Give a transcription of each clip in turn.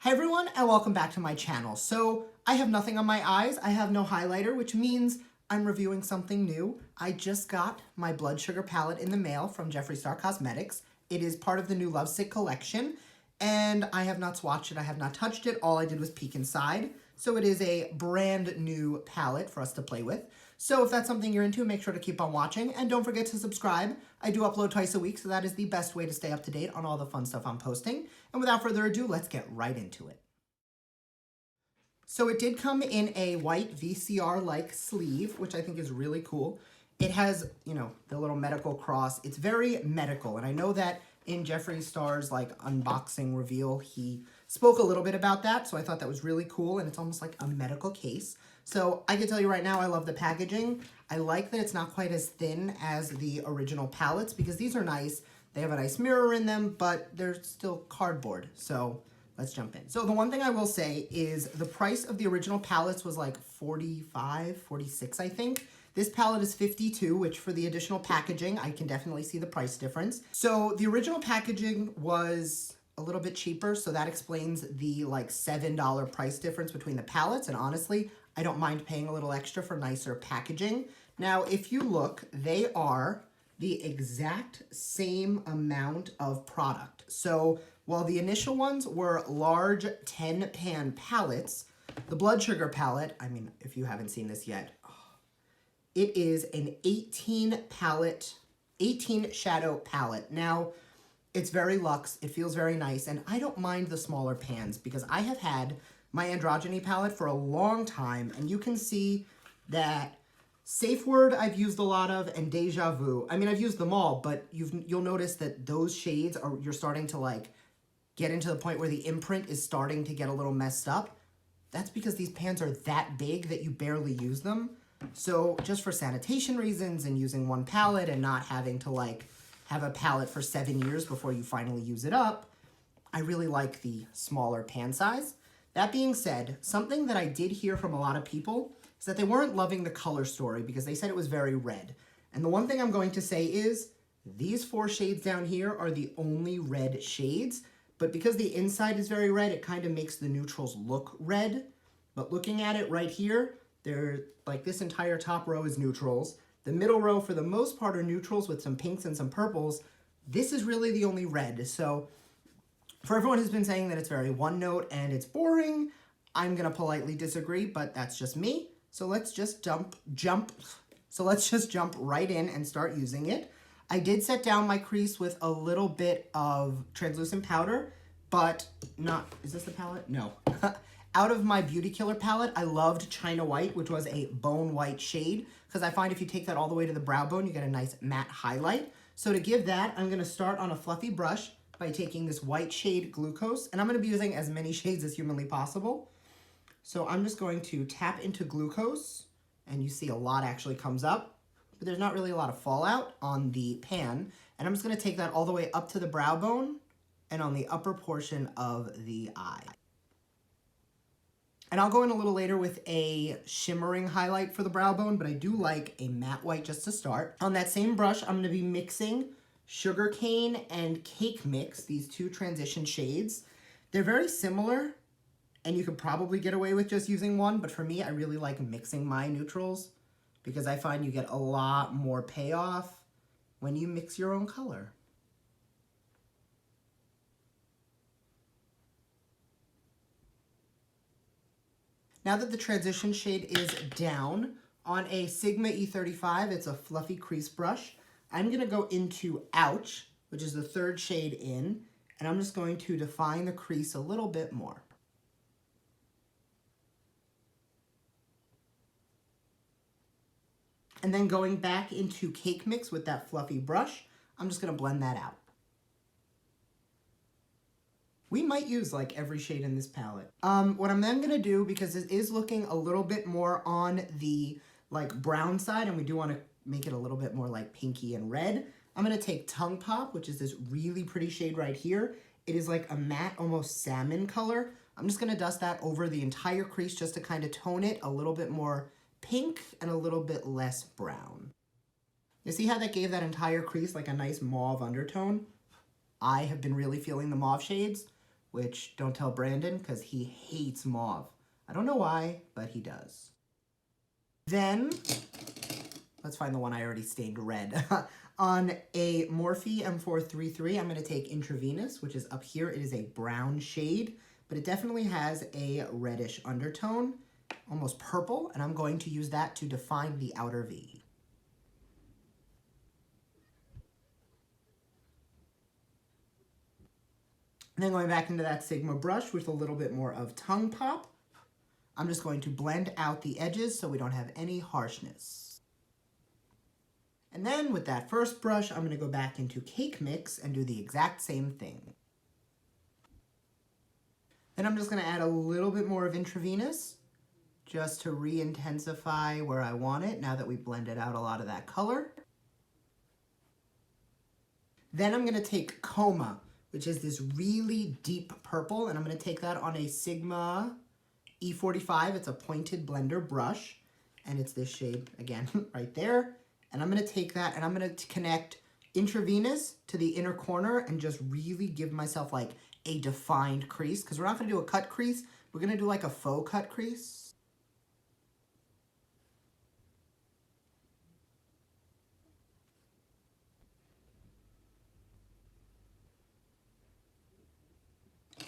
Hi everyone and welcome back to my channel. So I have nothing on my eyes, I have no highlighter, which means I'm reviewing something new. I just got my blood sugar palette in the mail from Jeffree Star Cosmetics. It is part of the new Lovesick collection and I have not swatched it, I have not touched it, all I did was peek inside. So it is a brand new palette for us to play with. So if that's something you're into, make sure to keep on watching and don't forget to subscribe. I do upload twice a week, so that is the best way to stay up to date on all the fun stuff I'm posting. And without further ado, let's get right into it. So it did come in a white VCR-like sleeve, which I think is really cool. It has, you know, the little medical cross. It's very medical, and I know that in Jeffree Star's like unboxing reveal, he spoke a little bit about that, so I thought that was really cool, and it's almost like a medical case. So I can tell you right now, I love the packaging. I like that it's not quite as thin as the original palettes because these are nice. They have a nice mirror in them, but they're still cardboard, so let's jump in. So the one thing I will say is the price of the original palettes was like $45, $46, I think. This palette is $52, which for the additional packaging, I can definitely see the price difference. So the original packaging was a little bit cheaper, so that explains the like $7 price difference between the palettes, and honestly, I don't mind paying a little extra for nicer packaging. Now, if you look, they are the exact same amount of product. So while the initial ones were large 10-pan palettes, the blood sugar palette, I mean, if you haven't seen this yet, it is an 18 shadow palette. Now, it's very luxe, it feels very nice, and I don't mind the smaller pans because I have had my androgyny palette for a long time, and you can see that Safe Word I've used a lot of, and Deja Vu. I mean, I've used them all, but you'll notice that those shades you're starting to like get into the point where the imprint is starting to get a little messed up. That's because these pans are that big that you barely use them. So just for sanitation reasons and using one palette and not having to like have a palette for 7 years before you finally use it up, I really like the smaller pan size. That being said, something that I did hear from a lot of people is that they weren't loving the color story because they said it was very red. And the one thing I'm going to say is these 4 shades down here are the only red shades, but because the inside is very red, it kind of makes the neutrals look red. But looking at it right here, they're like this entire top row is neutrals. The middle row, for the most part, are neutrals with some pinks and some purples. This is really the only red. So for everyone who's been saying that it's very one note and it's boring, I'm gonna politely disagree, but that's just me. So let's just jump right in and start using it. I did set down my crease with a little bit of translucent powder, but not, is this the palette? No. Out of my Beauty Killer palette, I loved China White, which was a bone white shade, because I find if you take that all the way to the brow bone, you get a nice matte highlight. So to give that, I'm gonna start on a fluffy brush by taking this white shade Glucose, and I'm gonna be using as many shades as humanly possible. So I'm just going to tap into Glucose, and you see a lot actually comes up, but there's not really a lot of fallout on the pan. And I'm just gonna take that all the way up to the brow bone and on the upper portion of the eye. And I'll go in a little later with a shimmering highlight for the brow bone, but I do like a matte white just to start. On that same brush, I'm gonna be mixing Sugarcane and Cake Mix, these 2 transition shades. They're very similar, and you could probably get away with just using one, but for me, I really like mixing my neutrals because I find you get a lot more payoff when you mix your own color. Now that the transition shade is down, on a Sigma E35, it's a fluffy crease brush, I'm gonna go into Ouch, which is the 3rd shade in, and I'm just going to define the crease a little bit more. And then going back into Cake Mix with that fluffy brush, I'm just gonna blend that out. We might use like every shade in this palette. What I'm then gonna do, because it is looking a little bit more on the like brown side, and we do wanna make it a little bit more like pinky and red, I'm gonna take Tongue Pop, which is this really pretty shade right here. It is like a matte, almost salmon color. I'm just gonna dust that over the entire crease just to kind of tone it a little bit more pink and a little bit less brown. You see how that gave that entire crease like a nice mauve undertone? I have been really feeling the mauve shades. which don't tell Brandon because he hates mauve. I don't know why, but he does. Then, let's find the one I already stained red. On a Morphe M433, I'm going to take Intravenous, which is up here. It is a brown shade, but it definitely has a reddish undertone, almost purple, and I'm going to use that to define the outer V. And then going back into that Sigma brush with a little bit more of tongue pop, I'm just going to blend out the edges so we don't have any harshness. And then with that first brush, I'm going to go back into Cake Mix and do the exact same thing. Then I'm just going to add a little bit more of Intravenous just to re-intensify where I want it now that we blended out a lot of that color. Then I'm going to take Coma, which is this really deep purple, and I'm going to take that on a Sigma E45. It's a pointed blender brush, and it's this shade, again, right there. And I'm going to take that and I'm going to connect Intravenous to the inner corner and just really give myself like a defined crease, because we're not going to do a cut crease. We're going to do like a faux cut crease.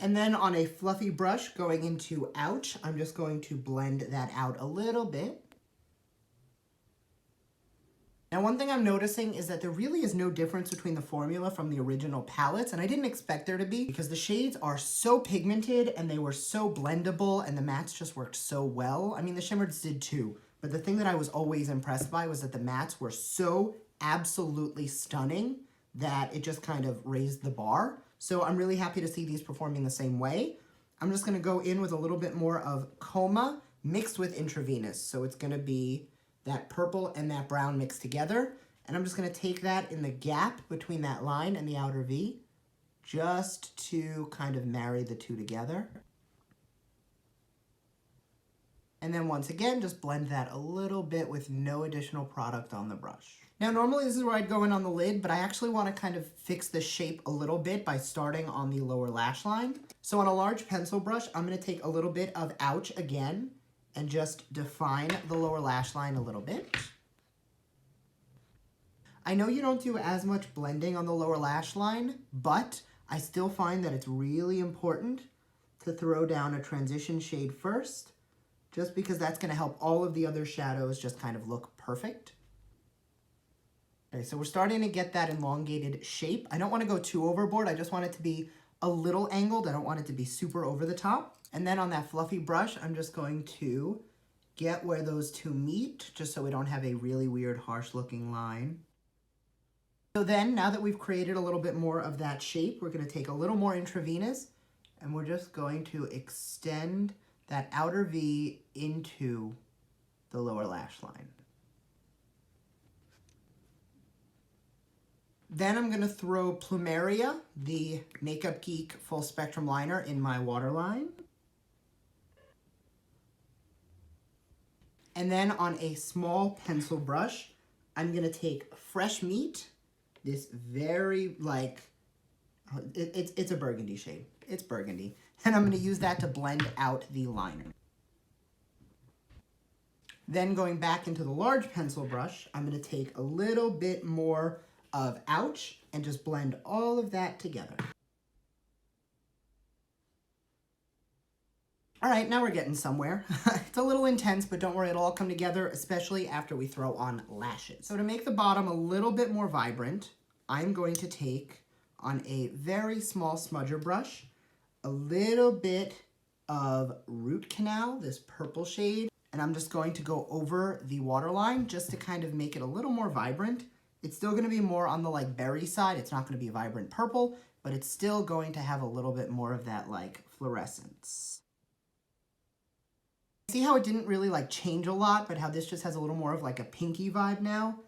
And then on a fluffy brush going into Ouch, I'm just going to blend that out a little bit. Now, one thing I'm noticing is that there really is no difference between the formula from the original palettes, and I didn't expect there to be because the shades are so pigmented and they were so blendable and the mattes just worked so well. I mean, the shimmers did too, but the thing that I was always impressed by was that the mattes were so absolutely stunning that it just kind of raised the bar. So I'm really happy to see these performing the same way. I'm just gonna go in with a little bit more of Coma mixed with Intravenous. So it's gonna be that purple and that brown mixed together. And I'm just going to take that in the gap between that line and the outer V just to kind of marry the two together. And then once again, just blend that a little bit with no additional product on the brush. Now, normally this is where I'd go in on the lid, but I actually want to kind of fix the shape a little bit by starting on the lower lash line. So on a large pencil brush, I'm going to take a little bit of Ouch again and just define the lower lash line a little bit. I know you don't do as much blending on the lower lash line, but I still find that it's really important to throw down a transition shade first, just because that's going to help all of the other shadows just kind of look perfect. Okay, so we're starting to get that elongated shape. I don't want to go too overboard. I just want it to be a little angled. I don't want it to be super over the top. And then on that fluffy brush, I'm just going to get where those two meet, just so we don't have a really weird, harsh looking line. So then, now that we've created a little bit more of that shape, we're going to take a little more Intravenous, and we're just going to extend that outer V into the lower lash line. Then I'm going to throw Plumeria, the Makeup Geek Full Spectrum Liner, in my waterline. And then on a small pencil brush, I'm going to take Fresh Meat, this very, like, it's a burgundy shade. It's burgundy. And I'm going to use that to blend out the liner. Then going back into the large pencil brush, I'm going to take a little bit more of Ouch and just blend all of that together. All right, now we're getting somewhere. It's a little intense, but don't worry, it'll all come together, especially after we throw on lashes. So to make the bottom a little bit more vibrant, I'm going to take, on a very small smudger brush, a little bit of Root Canal, this purple shade, and I'm just going to go over the waterline just to kind of make it a little more vibrant. It's still going to be more on the like berry side. It's not going to be a vibrant purple, but it's still going to have a little bit more of that like fluorescence. See how it didn't really like change a lot, but how this just has a little more of like a pinky vibe now?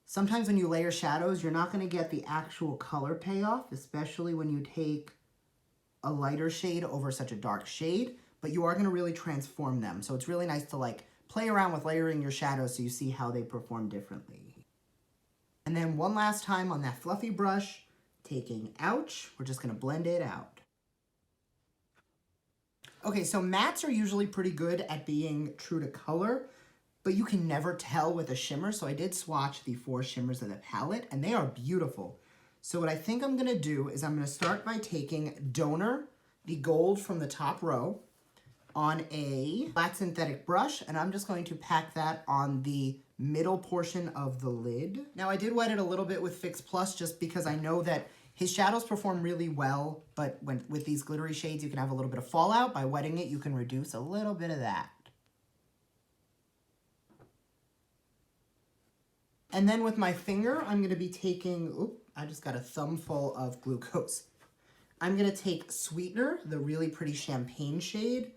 Sometimes when you layer shadows, you're not going to get the actual color payoff, especially when you take a lighter shade over such a dark shade, but you are going to really transform them. So it's really nice to like play around with layering your shadows so you see how they perform differently. And then one last time on that fluffy brush, taking Ouch, we're just going to blend it out. Okay, so mattes are usually pretty good at being true to color, but you can never tell with a shimmer. So I did swatch the 4 shimmers of the palette, and they are beautiful. So what I think I'm gonna do is I'm gonna start by taking Donor, the gold from the top row, on a flat synthetic brush, and I'm just going to pack that on the middle portion of the lid. Now I did wet it a little bit with Fix Plus just because I know that his shadows perform really well, but with these glittery shades you can have a little bit of fallout. By wetting it, you can reduce a little bit of that. And then with my finger, I'm gonna be taking, I just got a thumbful of glucose. I'm gonna take Sweetener, the really pretty champagne shade,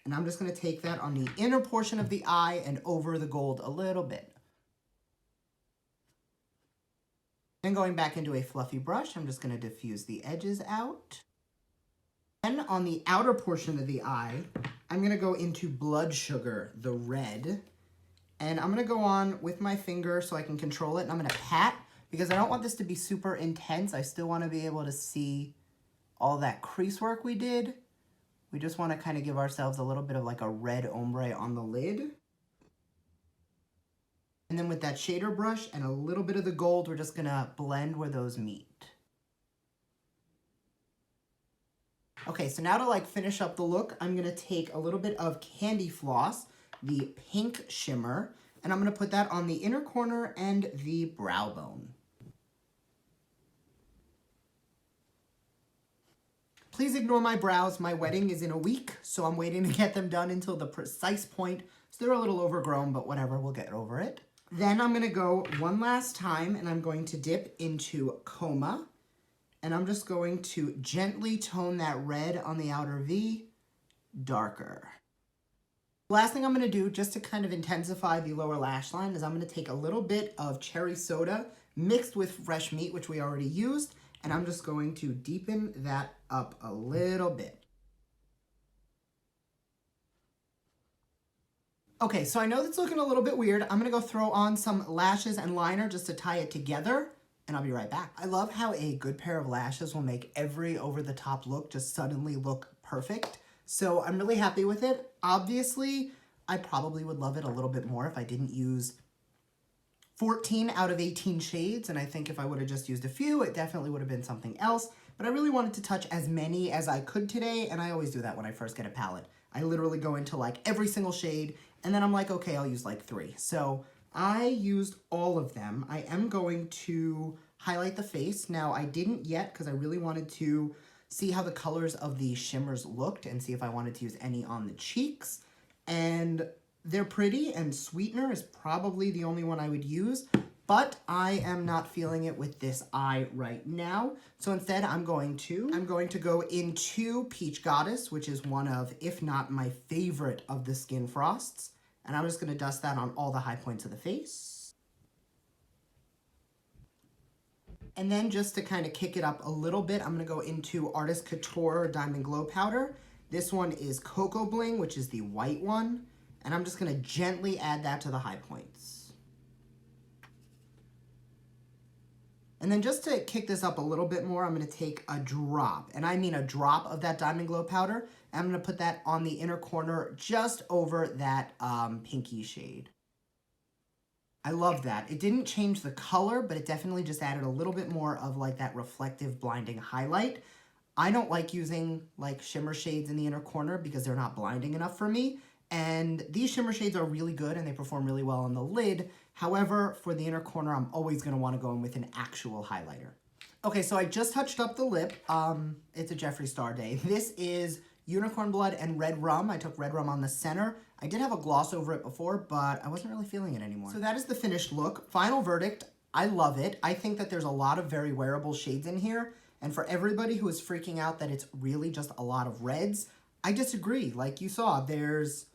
and I'm just gonna take that on the inner portion of the eye and over the gold a little bit. Then going back into a fluffy brush, I'm just gonna diffuse the edges out. Then on the outer portion of the eye, I'm gonna go into Blood Sugar, the red, and I'm gonna go on with my finger so I can control it, and I'm gonna pat, because I don't want this to be super intense. I still wanna be able to see all that crease work we did. We just wanna kind of give ourselves a little bit of like a red ombre on the lid. And then with that shader brush and a little bit of the gold, we're just gonna blend where those meet. Okay, so now to like finish up the look, I'm gonna take a little bit of Candy Floss, the pink shimmer, and I'm gonna put that on the inner corner and the brow bone. Please ignore my brows. My wedding is in a week, so I'm waiting to get them done until the precise point. So they're a little overgrown, but whatever, we'll get over it. Then I'm gonna go one last time and I'm going to dip into Coma. And I'm just going to gently tone that red on the outer V darker. Last thing I'm gonna do, just to kind of intensify the lower lash line, is I'm gonna take a little bit of cherry soda mixed with fresh meat, which we already used, and I'm just going to deepen that up a little bit. Okay, so I know that's looking a little bit weird. I'm gonna go throw on some lashes and liner just to tie it together, and I'll be right back. I love how a good pair of lashes will make every over-the-top look just suddenly look perfect. So I'm really happy with it. Obviously, I probably would love it a little bit more if I didn't use 14 out of 18 shades, and I think if I would have just used a few, it definitely would have been something else. But I really wanted to touch as many as I could today, and I always do that when I first get a palette. I literally go into like every single shade, and then I'm like, okay, I'll use like 3. So I used all of them. I am going to highlight the face. Now, I didn't yet because I really wanted to see how the colors of the shimmers looked and see if I wanted to use any on the cheeks. And they're pretty, and Sweetener is probably the only one I would use, but I am not feeling it with this eye right now. So instead, I'm going to go into Peach Goddess, which is one of, if not my favorite of the Skin Frosts. And I'm just gonna dust that on all the high points of the face. And then just to kind of kick it up a little bit, I'm gonna go into Artist Couture Diamond Glow Powder. This one is Coco Bling, which is the white one. And I'm just gonna gently add that to the high points. And then just to kick this up a little bit more, I'm gonna take a drop, and I mean a drop of that Diamond Glow Powder, and I'm gonna put that on the inner corner just over that pinky shade. I love that. It didn't change the color, but it definitely just added a little bit more of like that reflective blinding highlight. I don't like using like shimmer shades in the inner corner because they're not blinding enough for me. And these shimmer shades are really good and they perform really well on the lid. However, for the inner corner, I'm always gonna wanna go in with an actual highlighter. Okay, so I just touched up the lip. It's a Jeffree Star day. This is Unicorn Blood and Red Rum. I took Red Rum on the center. I did have a gloss over it before, but I wasn't really feeling it anymore. So that is the finished look. Final verdict, I love it. I think that there's a lot of very wearable shades in here. And for everybody who is freaking out that it's really just a lot of reds, I disagree. Like you saw, there's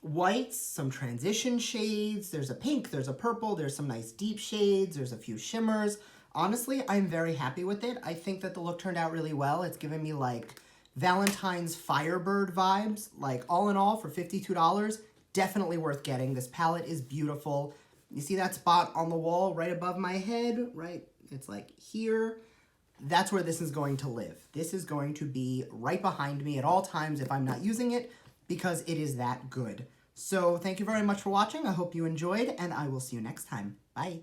whites, some transition shades, there's a pink, there's a purple, there's some nice deep shades, there's a few shimmers. Honestly, I'm very happy with it. I think that the look turned out really well. It's given me like Valentine's Firebird vibes. Like all in all, for $52, definitely worth getting. This palette is beautiful. You see that spot on the wall right above my head, right? It's like here. that's where this is going to live. This is going to be right behind me at all times if I'm not using it, because it is that good. So thank you very much for watching. I hope you enjoyed, and I will see you next time. Bye.